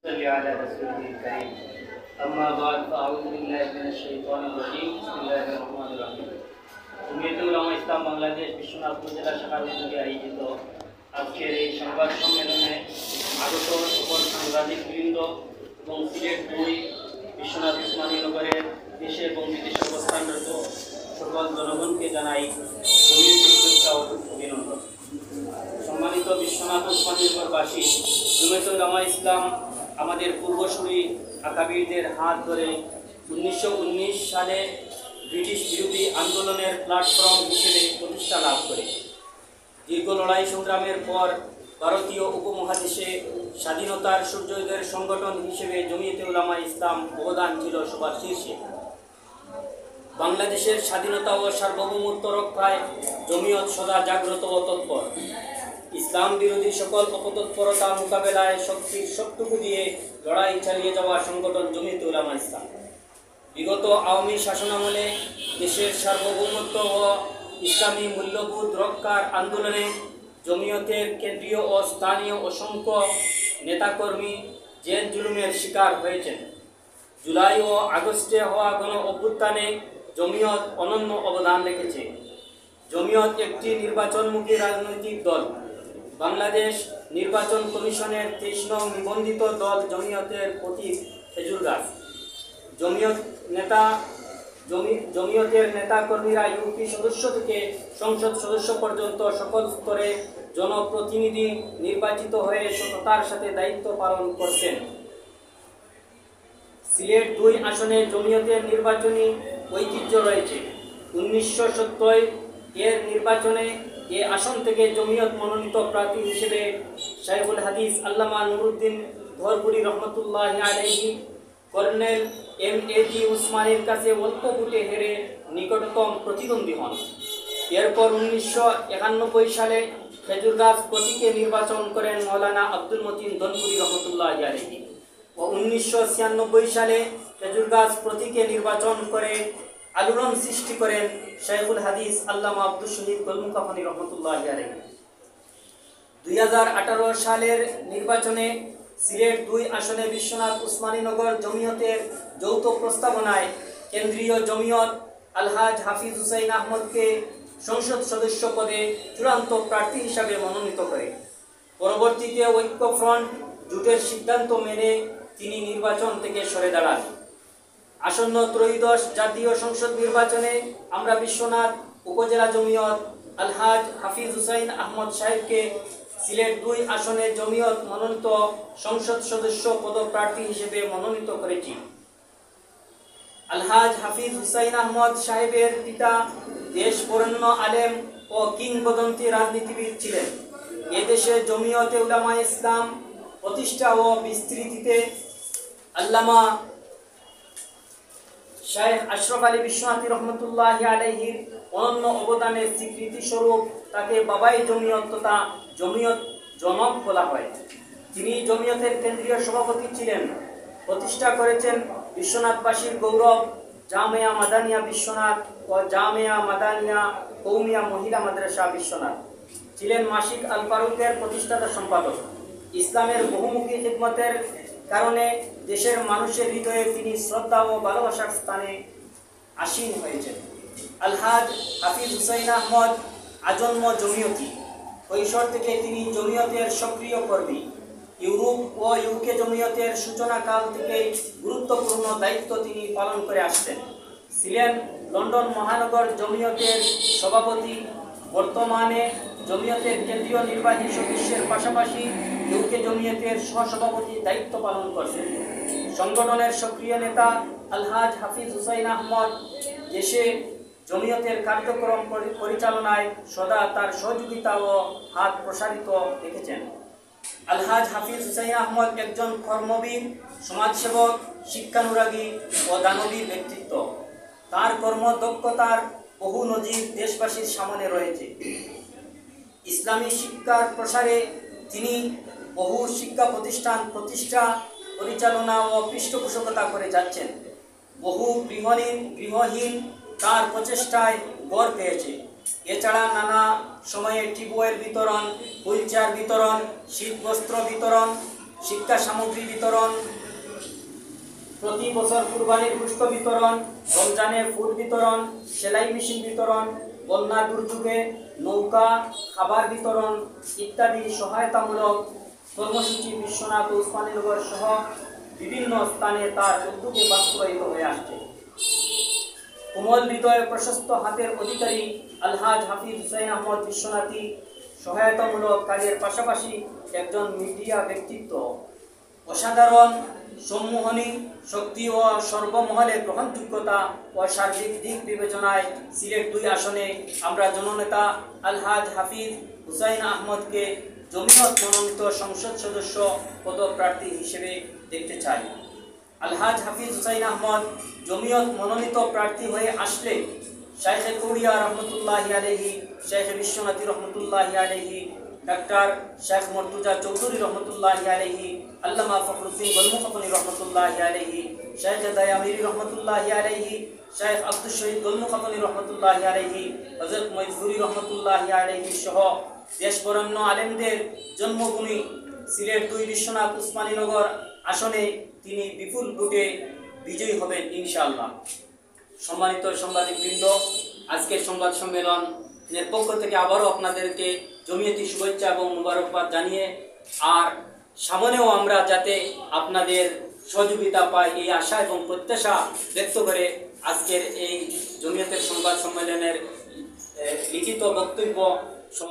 صل على رسوله الكريم أما بعد فأعوذ بالله من الشيطان الرجيم بسم الله الرحمن الرحيم জমিয়তে উলামা ইসলাম বাংলাদেশ বিশ্বনাথ উপজেলা শাখার উদ্যোগে আয়োজিত আজকের এই সংবাদ সম্মেলনে আগত সকল সাংবাদিকবৃন্দ এবং সিলেট 2 বিশ্বনাথ উসমানী নগরের দেশে এবং বিদেশে অবস্থানরত সকল জনগণকে জানাই জমিয়তের শুভেচ্ছা ও অভিনন্দন। সম্মানিত বিশ্বনাথ উসমানী নগরবাসী, জমিয়তে উলামা ইসলাম আমাদের পূর্বসূরি আকাবিরদের হাত ধরে 1919 সালে ব্রিটিশ বিরোধী আন্দোলনের প্ল্যাটফর্ম হিসেবে প্রতিষ্ঠা লাভ করে দীর্ঘ লড়াই সংগ্রামের পর ভারতীয় উপমহাদেশে স্বাধীনতার সূর্যোদয়ের সংগঠন হিসেবে জমিয়তে উলামা ইসলাম অবদান ছিল সবার শীর্ষে। বাংলাদেশের স্বাধীনতা ও সার্বভৌমত্ব রক্ষায় জমিয়ত সদা জাগ্রত ও তৎপর। ইসলাম বিরোধী সকল অপতৎপরতা মোকাবেলায় শক্তির সবটুকু দিয়ে লড়াই চালিয়ে যাওয়া সংগঠন জমিয়তে উলামা ইসলাম। বিগত আওয়ামী শাসনামলে দেশের সার্বভৌমত্ব ও ইসলামী মূল্যবোধ রক্ষার আন্দোলনে জমিয়তের কেন্দ্রীয় ও স্থানীয় অসংখ্য নেতাকর্মী জেল জুলুমের শিকার হয়েছেন। জুলাই ও আগস্টে হওয়া গণ অভ্যুত্থানে জমিয়ত অনন্য অবদান রেখেছে। জমিয়ত একটি নির্বাচনমুখী রাজনৈতিক দল। বাংলাদেশ নির্বাচন কমিশনের 23 নং নিবন্ধিত দল জমিয়তের প্রতীক খেজুর গাছ। জমিয়তের নেতাকর্মীরা ইউপি সদস্য থেকে সংসদ সদস্য পর্যন্ত সকল স্তরে জনপ্রতিনিধি নির্বাচিত হয়ে সততার সাথে দায়িত্ব পালন করছেন। সিলেট 2 আসনে জমিয়তের নির্বাচনী ঐতিহ্য রয়েছে। 1970 এর নির্বাচনে এ আসন থেকে জমিয়ত মনোনীত প্রার্থী হিসেবে শাইখুল হাদিস আল্লামা নুরুদ্দিন ধরপুরি রহমতুল্লাহি আলাইহি কর্নেল এম.এ.জি. উসমানীর কাছে অল্প ভোটে হেরে নিকটতম প্রতিদ্বন্দ্বী হন। এরপর 1991 সালে খেজুরগাছ প্রতীকে নির্বাচন করেন মৌলানা আব্দুল মতিন ধনপুরি রহমতুল্লাহি আলাইহি ও 1996 সালে খেজুরগাছ প্রতীকে নির্বাচন করে আলোড়ন সৃষ্টি করেন শাইখুল হাদিস আল্লামা আব্দুল শহীদ গোলমুকাফানি রহমতুল্লাহি আলাইহি। 2018 সালের নির্বাচনে সিলেট 2 আসনে বিশ্বনাথ উসমানী নগর জমিয়তের যৌথ প্রস্তাবনায় কেন্দ্রীয় জমিয়ত আলহাজ হাফিজ হুসাইন আহমদকে সংসদ সদস্য পদে চূড়ান্ত প্রার্থী হিসাবে মনোনীত করে। পরবর্তীতে ঐক্যফ্রন্ট জোটের সিদ্ধান্ত মেনে তিনি নির্বাচন থেকে সরে দাঁড়ান। আসন্ন ত্রয়োদশ জাতীয় সংসদ নির্বাচনে আমরা বিশ্বনাথ উপজেলা জমিয়ত আলহাজ হাফিজ হুসাইন আহমদ সাহেবকে সিলেট 2 আসনে জমিয়ত মনোনীত সংসদ সদস্য পদপ্রার্থী হিসেবে মনোনীত করেছি। আলহাজ হাফিজ হুসাইন আহমদ সাহেবের পিতা দেশ বরেণ্য আলেম ও কিংবদন্তি রাজনীতিবিদ ছিলেন। এদেশে জমিয়তে উলামা ইসলাম প্রতিষ্ঠা ও বিস্তৃতিতে আল্লামা শাইখ আশরাফ আলী বিশ্বনাথী রহমতুল্লাহি আলাইহির অনন্য অবদানের স্বীকৃতি স্বরূপ তাকে বাবাই জমিয়ত তথা জমিয়ত জনক বলা হয়। তিনি জমিয়তের কেন্দ্রীয় সভাপতি ছিলেন। প্রতিষ্ঠা করেছেন বিশ্বনাথবাসীর গৌরব জামিয়া মাদানিয়া বিশ্বনাথ ও জামিয়া মাদানিয়া কৌমিয়া মহিলা মাদ্রাসা বিশ্বনাথ। ছিলেন মাসিক আল ফারুকের প্রতিষ্ঠাতা সম্পাদক। ইসলামের বহুমুখী খিদমতের কারণে দেশের মানুষের হৃদয়ে তিনি শ্রদ্ধা ও ভালোবাসার স্থানে আসীন হয়েছেন। আলহাজ হাফিজ হুসাইন আহমদ আজন্ম জমিয়তি। কৈশোর থেকে তিনি জমিয়তের সক্রিয় কর্মী। ইউরোপ ও ইউকে জমিয়তের সূচনাকাল থেকে গুরুত্বপূর্ণ দায়িত্ব তিনি পালন করে আসছেন। ছিলেন লন্ডন মহানগর জমিয়তের সভাপতি। বর্তমানে জমিয়তের কেন্দ্রীয় নির্বাহী সদস্যের পাশাপাশি ইউকে জমিয়তের সহসভাপতি দায়িত্ব পালন করছেন। সংগঠনের সক্রিয় নেতা আলহাজ হাফিজ হুসাইন আহমদ দেশে জমিয়তের কার্যক্রম পরিচালনায় সদা তার সহযোগিতা ও হাত প্রসারিত রেখেছেন। আলহাজ হাফিজ হুসাইন আহমদ একজন কর্মবীর, সমাজসেবক, শিক্ষানুরাগী ও দানবীর ব্যক্তিত্ব। তার কর্মদক্ষতার বহু নজির দেশবাসীর সামনে রয়েছে। ইসলামী শিক্ষার প্রসারে তিনি বহু শিক্ষা প্রতিষ্ঠান প্রতিষ্ঠা, পরিচালনা ও পৃষ্ঠপোষকতা করে যাচ্ছেন। বহু গৃহহীন তার প্রচেষ্টায় গড় পেয়েছে। এছাড়া নানা সময়ে টিউবওয়েল বিতরণ, হুইলচেয়ার বিতরণ, শীতবস্ত্র বিতরণ, শিক্ষা সামগ্রী বিতরণ, প্রতি বছর কুরবানির গোশত বিতরণ, রমজানে ফুড বিতরণ, সেলাই মেশিন বিতরণ, বন্যা দুর্যোগে নৌকা, খাবার বিতরণ ইত্যাদি সহায়তামূলক কর্মসূচি বিশ্বনাথ ও উসমানীনগর সহ বিভিন্ন স্থানে তার উদ্যোগে বাস্তবায়িত হয়ে আসছে। কোমল হৃদয় প্রশস্ত হাতের অধিকারী আলহাজ হাফিজ হুসাইন আহমদ বিশ্বনাথী সহায়তামূলক কাজের পাশাপাশি একজন মিডিয়া ব্যক্তিত্ব। অসাধারণ সম্মোহনী শক্তি ও সর্বমহলে গ্রহণযোগ্যতা ও সার্বিক দিক বিবেচনায় সিলেট 2 আসনে আমরা জননেতা আলহাজ হাফিজ হুসাইন আহমদকে জমিয়ত মনোনীত সংসদ সদস্য পদপ্রার্থী হিসেবে দেখতে চাই। আলহাজ হাফিজ হুসাইন আহমদ জমিয়ত মনোনীত প্রার্থী হয়ে আসলে শাইখে কৌড়িয়া রহমতুল্লাহি আলাইহি, শাইখে বিশ্বনাথী রহমতুল্লাহি আলাইহি, ডাক্তার শেখ মর্তুজা চৌধুরী রহমতুল্লাহি আলাইহি, আল্লামা ফখরুদ্দিন গোলমুখপনি রহমতুল্লাহি আলাইহি, শাইখে দায়ামিরি রহমতুল্লাহি আলাইহি, শাইখ আব্দুল শহীদ গোলমুখপনি রহমতুল্লাহি আলাইহি, হযরত মজবুরি রহমতুল্লাহি আলাইহি সহ দেশবরেণ্য আলেমদের জন্মভূমি সিলেট 2 বিশ্বনাথ উসমানীনগর আসনে তিনি বিপুল ভোটে বিজয়ী হবেন ইনশাআল্লাহ। সম্মানিত সাংবাদিকবৃন্দ, আজকের সংবাদ সম্মেলনের পক্ষ থেকে আবারও আপনাদেরকে জমিয়তি শুভেচ্ছা এবং মুবারকবাদ জানিয়ে, আর সামনেও আমরা যাতে আপনাদের সহযোগিতা পাই এই আশা এবং প্রত্যাশা ব্যক্ত করে আজকের এই জমিয়তের সংবাদ সম্মেলনের লিখিত বক্তব্য